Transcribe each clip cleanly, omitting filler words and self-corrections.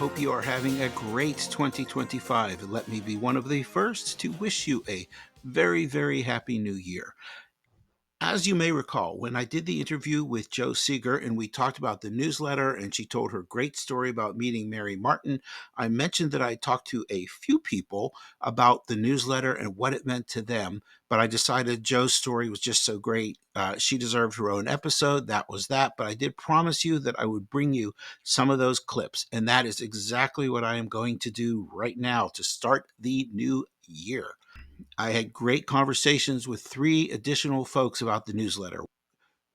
hope you are having a great 2025. Let me be one of the first to wish you a very, very happy new year. As you may recall, when I did the interview with Joe Seeger and we talked about the newsletter and she told her great story about meeting Mary Martin, I mentioned that I talked to a few people about the newsletter and what it meant to them, but I decided Joe's story was just so great. She deserved her own episode. That was that. But I did promise you that I would bring you some of those clips. And that is exactly what I am going to do right now to start the new year. I had great conversations with 3 additional folks about the newsletter.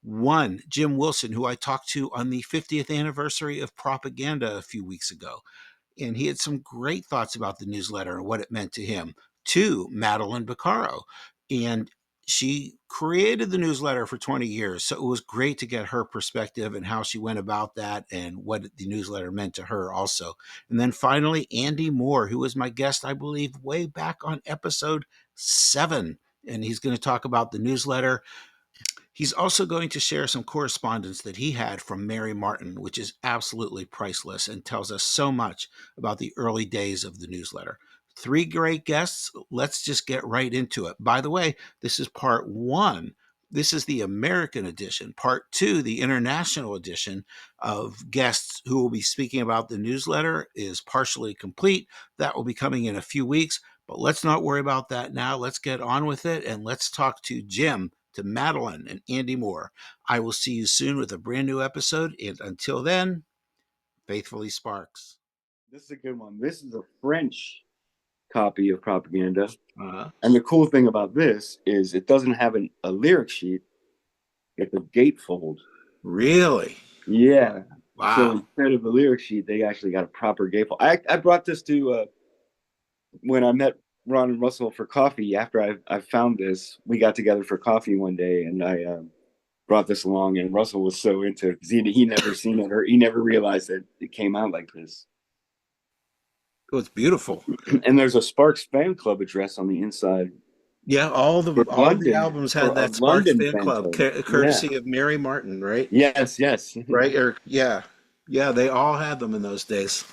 One, Jim Wilson, who I talked to on the 50th anniversary of Propaganda a few weeks ago, and he had some great thoughts about the newsletter and what it meant to him. 2, Madeline Bocaro, and she created the newsletter for 20 years, so it was great to get her perspective and how she went about that and what the newsletter meant to her also. And then finally, Andy Moore, who was my guest, I believe, way back on episode 7, and he's going to talk about the newsletter. He's also going to share some correspondence that he had from Mary Martin, which is absolutely priceless and tells us so much about the early days of the newsletter. 3 great guests. Let's just get right into it. By the way, this is part 1. This is the American edition. Part 2, the international edition of guests who will be speaking about the newsletter, is partially complete. That will be coming in a few weeks, but let's not worry about that now. Let's get on with it, and let's talk to Jim, to Madeline, and Andy Moore. I will see you soon with a brand new episode, and until then, faithfully Sparks. This is a good one. This is a French copy of Propaganda. And the cool thing about this is it doesn't have a lyric sheet. It's a gatefold. Really? Yeah. Wow. So instead of a lyric sheet, they actually got a proper gatefold. I brought this to when I met Ron and Russell for coffee. After I found this, we got together for coffee one day, and I brought this along, and Russell was so into it because he never seen it, or he never realized that it came out like this. Oh, it's beautiful. And there's a Sparks fan club address on the inside. Yeah, all the albums had that Sparks fan club, courtesy of Mary Martin, right? Yes. Right? Yeah, they all had them in those days.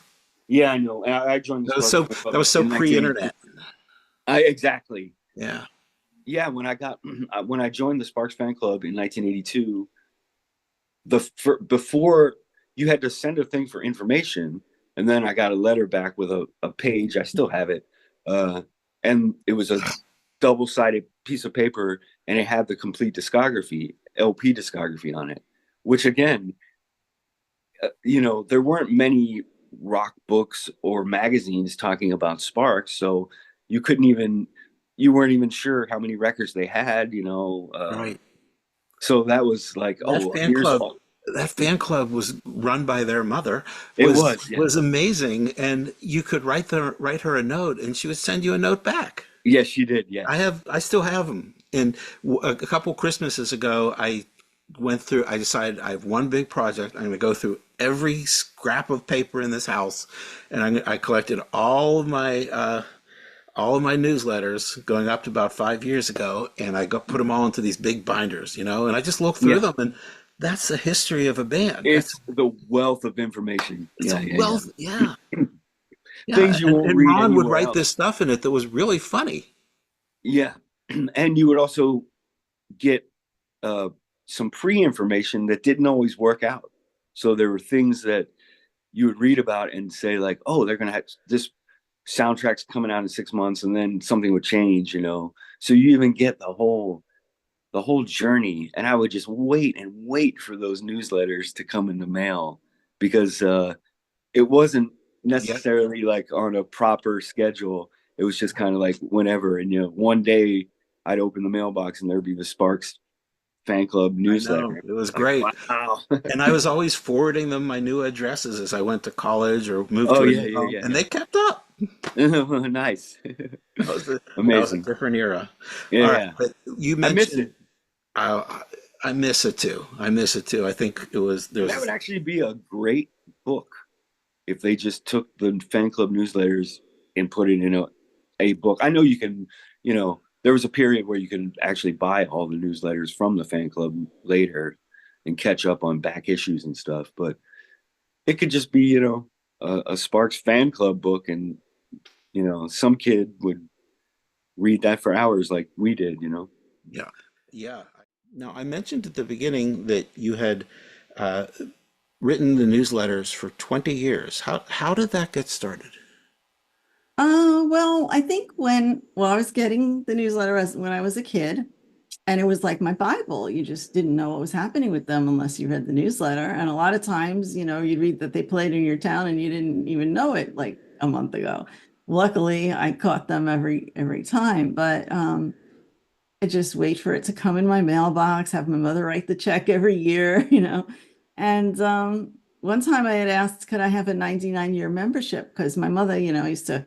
Yeah, I know. I joined the that was so pre-internet. Exactly. Yeah. Yeah, when I joined the Sparks fan club in 1982, before you had to send a thing for information, and then I got a letter back with a page. I still have it, and it was a double-sided piece of paper, and it had the complete discography, LP discography on it. Which again, there weren't many rock books or magazines talking about Sparks, so you weren't even sure how many records they had, right. So that was like, that fan club was run by their mother. It was amazing, and you could write her a note, and she would send you a note back. Yes, she did. Yeah, I still have them. And a couple Christmases ago, I decided I have one big project. I'm going to go through every scrap of paper in this house, and I collected all of my newsletters going up to about 5 years ago, and I put them all into these big binders, and I just looked through them, and that's the history of a band. It's the wealth of information. Yeah. Things you won't read. Ron would write this stuff in it that was really funny. Yeah, and you would also get some pre-information that didn't always work out. So there were things that you would read about and say like, "Oh, they're gonna have this soundtrack's coming out in 6 months," and then something would change. So you even get the whole journey. And I would just wait for those newsletters to come in the mail, because it wasn't necessarily like on a proper schedule. It was just kind of like whenever. And one day I'd open the mailbox and there'd be the Sparks fan club newsletter. It was great. Wow. And I was always forwarding them my new addresses as I went to college or moved to and they kept up. Nice. That was amazing. That was a different era. Yeah, right, but you mentioned I miss it too. I think that would actually be a great book if they just took the fan club newsletters and put it in a book. I know you can, there was a period where you could actually buy all the newsletters from the fan club later and catch up on back issues and stuff, but it could just be, a Sparks fan club book, and some kid would read that for hours like we did. Yeah. Yeah. Now, I mentioned at the beginning that you had uh, written the newsletters for 20 years. How did that get started? Well, I think I was getting the newsletter as when I was a kid, and it was like my Bible. You just didn't know what was happening with them unless you read the newsletter. And a lot of times, you'd read that they played in your town and you didn't even know it like a month ago. Luckily, I caught them every time, but I just wait for it to come in my mailbox, have my mother write the check every year. And one time I had asked, could I have a 99-year membership? Because my mother, used to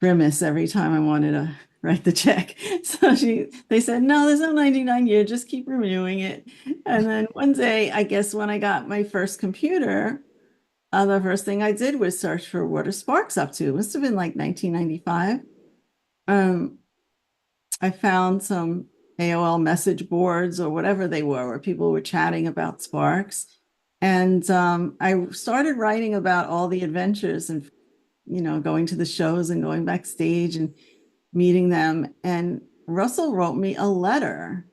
grimace every time I wanted to write the check. So they said, no, there's no 99 year, just keep renewing it. And then one day, I guess when I got my first computer, the first thing I did was search for what are Sparks up to. It must have been like 1995. Um, I found some AOL message boards or whatever they were, where people were chatting about Sparks. And I started writing about all the adventures and going to the shows and going backstage and meeting them. And Russell wrote me a letter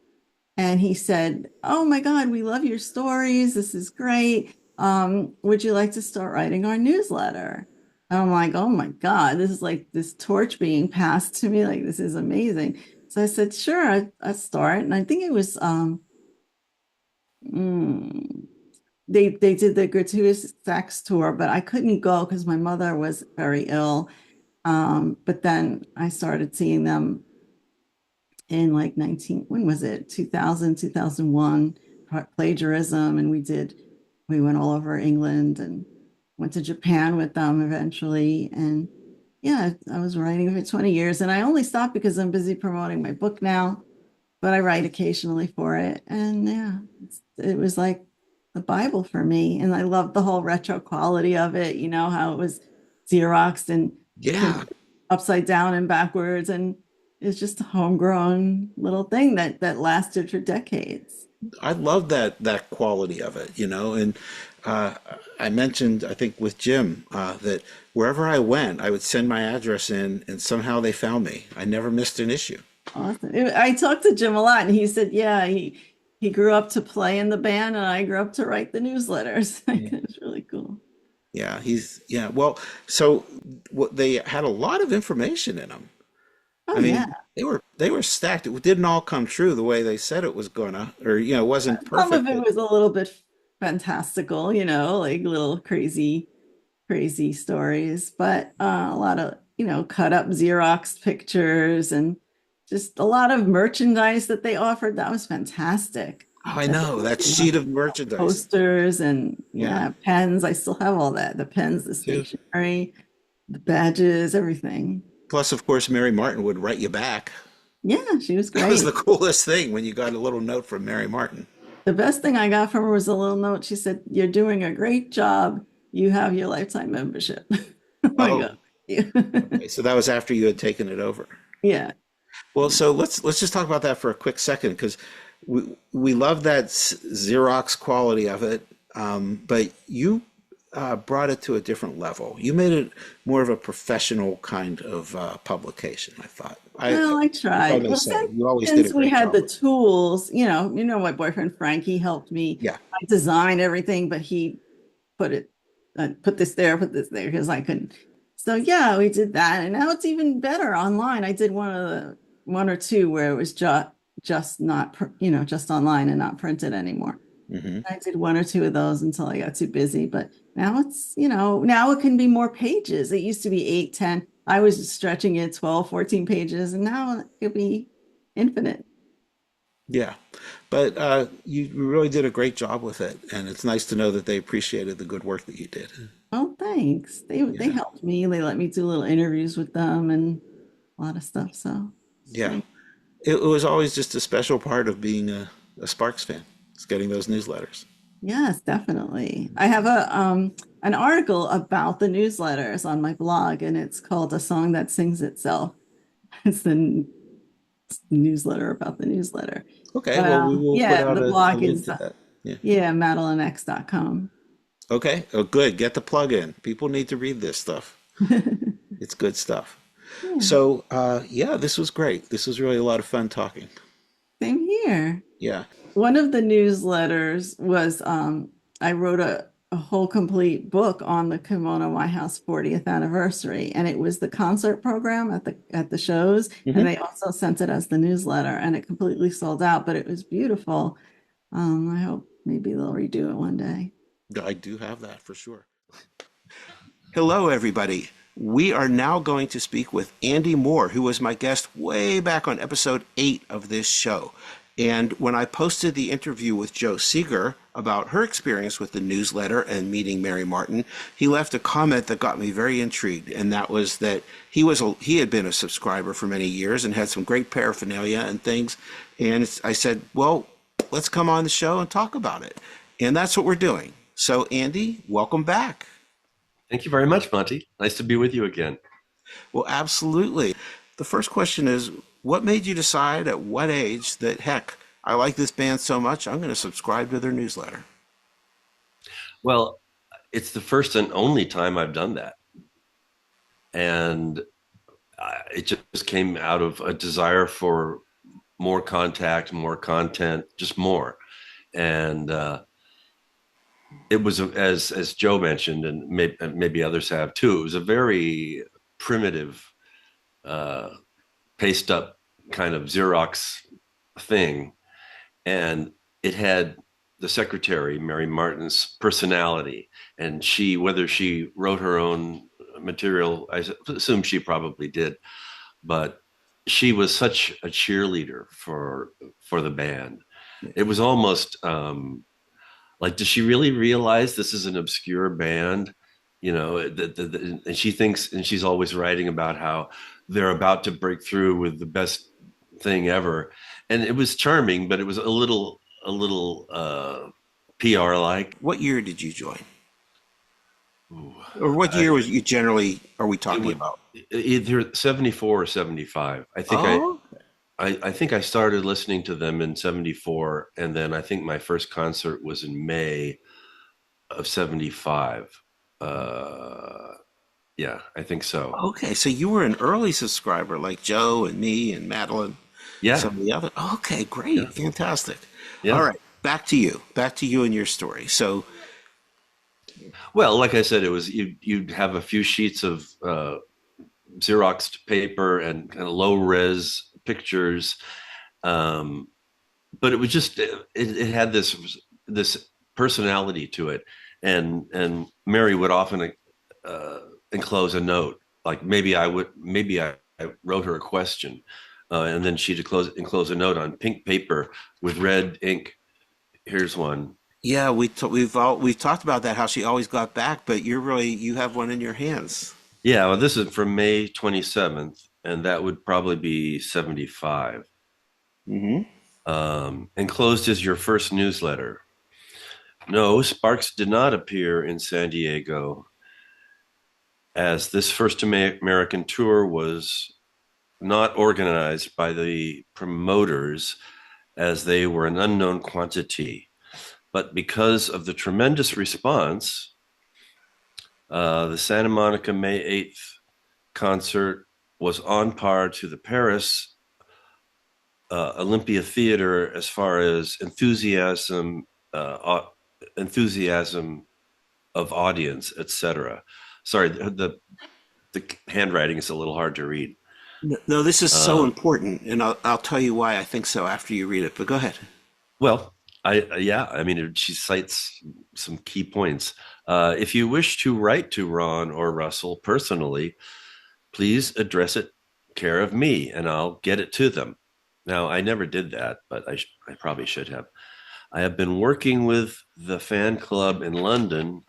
and he said, oh my God, we love your stories. This is great. Would you like to start writing our newsletter? And I'm like, oh my God, this is like this torch being passed to me. Like, this is amazing. So I said, sure, I start. And I think it was, mm, they did the gratuitous sex tour, but I couldn't go because my mother was very ill. But then I started seeing them in like when was it? 2000, 2001, plagiarism. And we went all over England and went to Japan with them eventually. And yeah, I was writing for 20 years and I only stopped because I'm busy promoting my book now, but I write occasionally for it. And yeah, it was like the Bible for me. And I loved the whole retro quality of it, how it was Xeroxed and Yeah, printed upside down and backwards. And it's just a homegrown little thing that lasted for decades. I love that quality of it, and uh, I mentioned, I think with Jim, that wherever I went, I would send my address in, and somehow they found me. I never missed an issue. Awesome. I talked to Jim a lot and he said, yeah, he grew up to play in the band and I grew up to write the newsletters. Yeah. Like, it was really cool. Yeah. Well, so what they had a lot of information in them. Oh I yeah. mean, they were stacked. It didn't all come true the way they said it was gonna, or it wasn't Some of perfect. it was a little bit fantastical, like little crazy stories, but a lot of, cut up Xerox pictures and just a lot of merchandise that they offered. That was fantastic. Oh, I That know that sheet of merchandise. posters and Yeah, yeah, pens. I still have all that. The pens, the too. stationery, the badges, everything. Plus, of course, Mary Martin would write you back. Yeah, she was That was the great. coolest thing when you got a little note from Mary Martin. The best thing I got from her was a little note. She said, you're doing a great job. You have your lifetime membership. Oh my God. Oh, Thank okay. you. So that was after you had taken it over. Yeah. Well, so let's just talk about that for a quick second because we love that Xerox quality of it, but you brought it to a different level. You made it more of a professional kind of publication. I thought. Well, I If I tried. may Well, say, you always did a since we great had job the with it. tools, my boyfriend Frank, he helped me. Yeah. I designed everything, but he put it, put this there because I couldn't. So yeah, we did that, and now it's even better online. I did one or two where it was just not, just online and not printed anymore. Hmm. I did one or two of those until I got too busy, but now now it can be more pages. It used to be 8, 10. I was stretching it 12, 14 pages, and now it could be infinite. Yeah, but you really did a great job with it, and it's nice to know that they appreciated the good work that you did. Oh, thanks. They Yeah. helped me. They let me do little interviews with them and a lot of stuff. So it's Yeah. great. It was always just a special part of being a Sparks fan. It's getting those newsletters. Yes, definitely. I have a an article about the newsletters on my blog, and it's called A Song That Sings Itself. It's the newsletter about the newsletter. Okay, But well, we will put yeah, out the a blog link is to that. Yeah. yeah, madelinex.com. Okay. Oh, good. Get the plug in. People need to read this stuff. It's good stuff. Yeah, So, yeah, this was great. This was really a lot of fun talking. same here. Yeah. One of the newsletters was I wrote a whole complete book on the Kimono My House 40th anniversary, and it was the concert program at the shows, and Hmm. they also sent it as the newsletter, and it completely sold out, but it was beautiful. I hope maybe they'll redo it one day. I do have that for sure. Hello, everybody. We are now going to speak with Andy Moore, who was my guest way back on episode 8 of this show. And when I posted the interview with Joe Seeger about her experience with the newsletter and meeting Mary Martin, he left a comment that got me very intrigued, and that was that he had been a subscriber for many years and had some great paraphernalia and things. And I said, well, let's come on the show and talk about it. And that's what we're doing. So, Andy, welcome back. Thank you very much, Monte. Nice to be with you again. Well, absolutely. The first question is, what made you decide at what age that, heck, I like this band so much, I'm going to subscribe to their newsletter? Well, it's the first and only time I've done that. And it just came out of a desire for more contact, more content, just more. And it was, as Joe mentioned, and maybe others have too, it was a very primitive, uh, paste up kind of Xerox thing. And it had the secretary, Mary Martin's personality. And whether she wrote her own material, I assume she probably did, but she was such a cheerleader for the band. It was almost like, does she really realize this is an obscure band? And she thinks, and she's always writing about how they're about to break through with the best thing ever. And it was charming, but it was a little PR like. What year did you join? Ooh, Or what I, year was you generally are we it talking would about? either 74 or 75. Oh, I think I started listening to them in 74, and then I think my first concert was in May of 75. Uh, yeah, I think so. okay. So you were an early subscriber like Joe and me and Madeline, Yeah, some of the other. Okay, yeah, great. Fantastic. All yeah. right. Back to you. Back to you and your story. So, Well, like I said, it was you'd have a few sheets of Xeroxed paper and kind of low res pictures, um, but it was just it had this personality to it, and Mary would often uh, enclose a note, like maybe I wrote her a question, and then she'd enclose a note on pink paper with red ink. Here's one. yeah, we've talked about that how she always got back, but you have one in your hands. Yeah, well, this is from May 27th, and that would probably be 75. Hmm. Enclosed is your first newsletter. No, Sparks did not appear in San Diego, as this first American tour was not organized by the promoters, as they were an unknown quantity. But because of the tremendous response, the Santa Monica May 8th concert was on par to the Paris Olympia Theater as far as enthusiasm of audience, etc. Sorry, the handwriting is a little hard to read. No, this is so Um, important, and I'll tell you why I think so after you read it. But go ahead. well, yeah, I mean, she cites some key points. If you wish to write to Ron or Russell personally, please address it care of me, and I'll get it to them. Now, I never did that, but I probably should have. I have been working with the fan club in London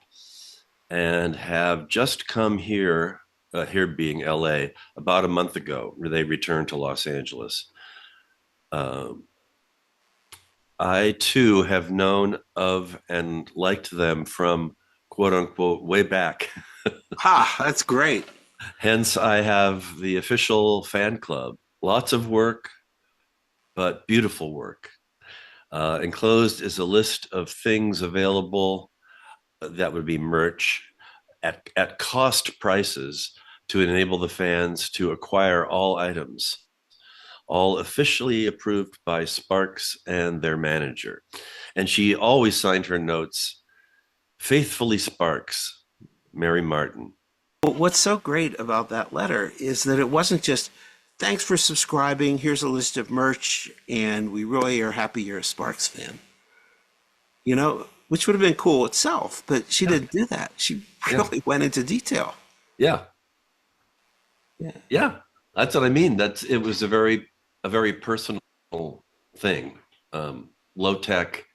and have just come here, here being LA, about a month ago, where they returned to Los Angeles. Um, I too have known of and liked them from quote unquote way back. Ha, that's great. Hence, I have the official fan club. Lots of work, but beautiful work. Enclosed is a list of things available. that would be merch at cost prices to enable the fans to acquire all items, all officially approved by Sparks and their manager. And she always signed her notes, "Faithfully Sparks, Mary Martin." Well, what's so great about that letter is that it wasn't just, thanks for subscribing, here's a list of merch, and we really are happy you're a Sparks fan. You know, which would have been cool itself, but she didn't do that. She really went into detail. Yeah. Yeah. Yeah. That's what I mean. It was a very personal thing. Low tech,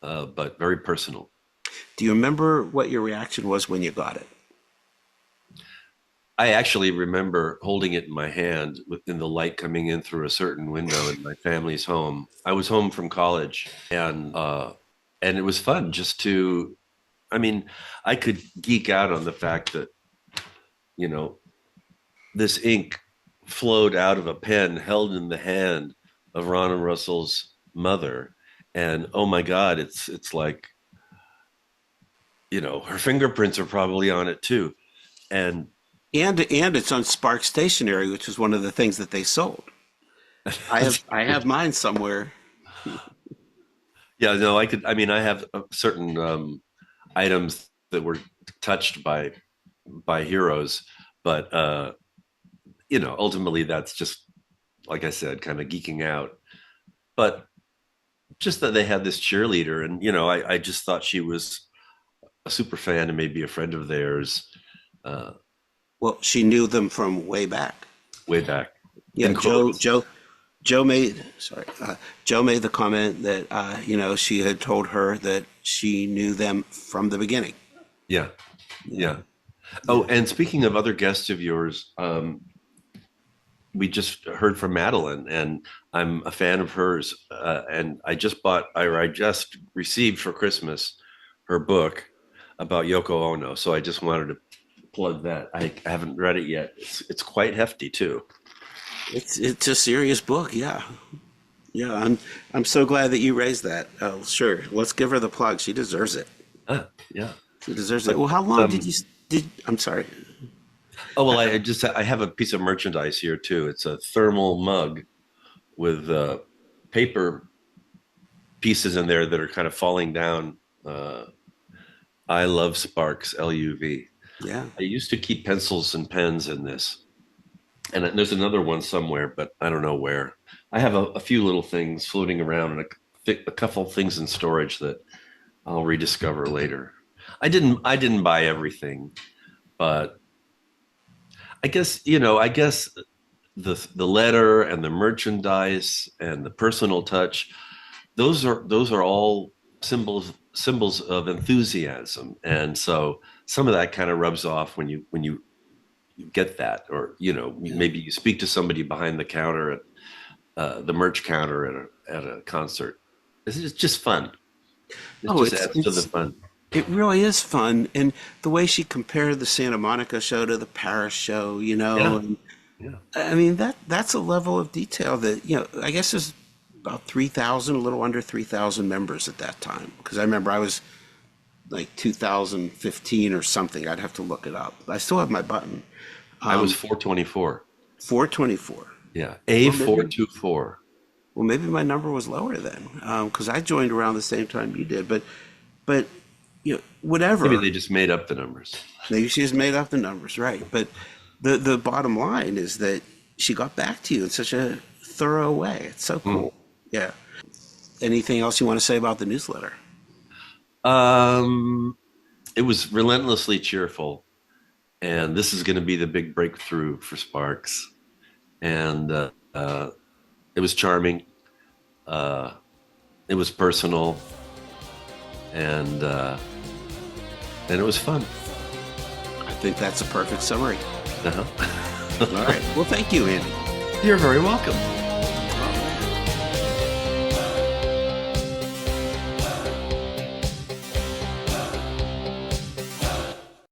but very personal. Do you remember what your reaction was when you got it? I actually remember holding it in my hand within the light coming in through a certain window in my family's home. I was home from college, and it was fun just to, I mean, I could geek out on the fact that, you know, this ink flowed out of a pen held in the hand of Ron and Russell's mother. And oh my God, it's like, you know, her fingerprints are probably on it too. And it's on Spark Stationery, which was one of the things that they sold. I have mine somewhere. Yeah, no, I have certain items that were touched by heroes, but you know, ultimately that's just, like I said, kind of geeking out. But just that they had this cheerleader, and you know, I just thought she was a super fan and maybe a friend of theirs. Well, she knew them from way back. Way back. Yeah, Joe made the comment that you know, she had told her that she knew them from the beginning. Yeah. Oh, and speaking of other guests of yours, we just heard from Madeline, and I'm a fan of hers. And I just received for Christmas her book about Yoko Ono. So I just wanted to plug that. I haven't read it yet. It's quite hefty too. It's a serious book, yeah. Yeah, I'm so glad that you raised that. Oh, sure. Let's give her the plug. She deserves it. Yeah. She deserves it. Well, how long I'm sorry. Oh, well, I have a piece of merchandise here too. It's a thermal mug with paper pieces in there that are kind of falling down. I love Sparks, LUV. Yeah. I used to keep pencils and pens in this. And there's another one somewhere, but I don't know where. I have a few little things floating around and a couple things in storage that I'll rediscover later. I didn't buy everything, but I guess the letter and the merchandise and the personal touch, those are all symbols of enthusiasm. And so some of that kind of rubs off when you get that, or you know, maybe you speak to somebody behind the counter at the merch counter at a concert. It's just fun. It adds to the fun. It really is fun, and the way she compared the Santa Monica show to the Paris show, you know, I mean that's a level of detail that, you know, I guess there's about 3,000, a little under 3,000 members at that time, because I remember I was like 2015 or something. I'd have to look it up. I still have my button. I was 424. 424. Yeah, A424. Well, maybe my number was lower then, because I joined around the same time you did. But you know, whatever. Maybe they just made up the numbers. Maybe she just made up the numbers, right? But the bottom line is that she got back to you in such a thorough way. It's so cool. Yeah. Anything else you want to say about the newsletter? It was relentlessly cheerful, and this is going to be the big breakthrough for Sparks. And it was charming. It was personal, and it was fun. I think that's a perfect summary. Uh-huh. All right. Well, thank you, Andy. You're very welcome.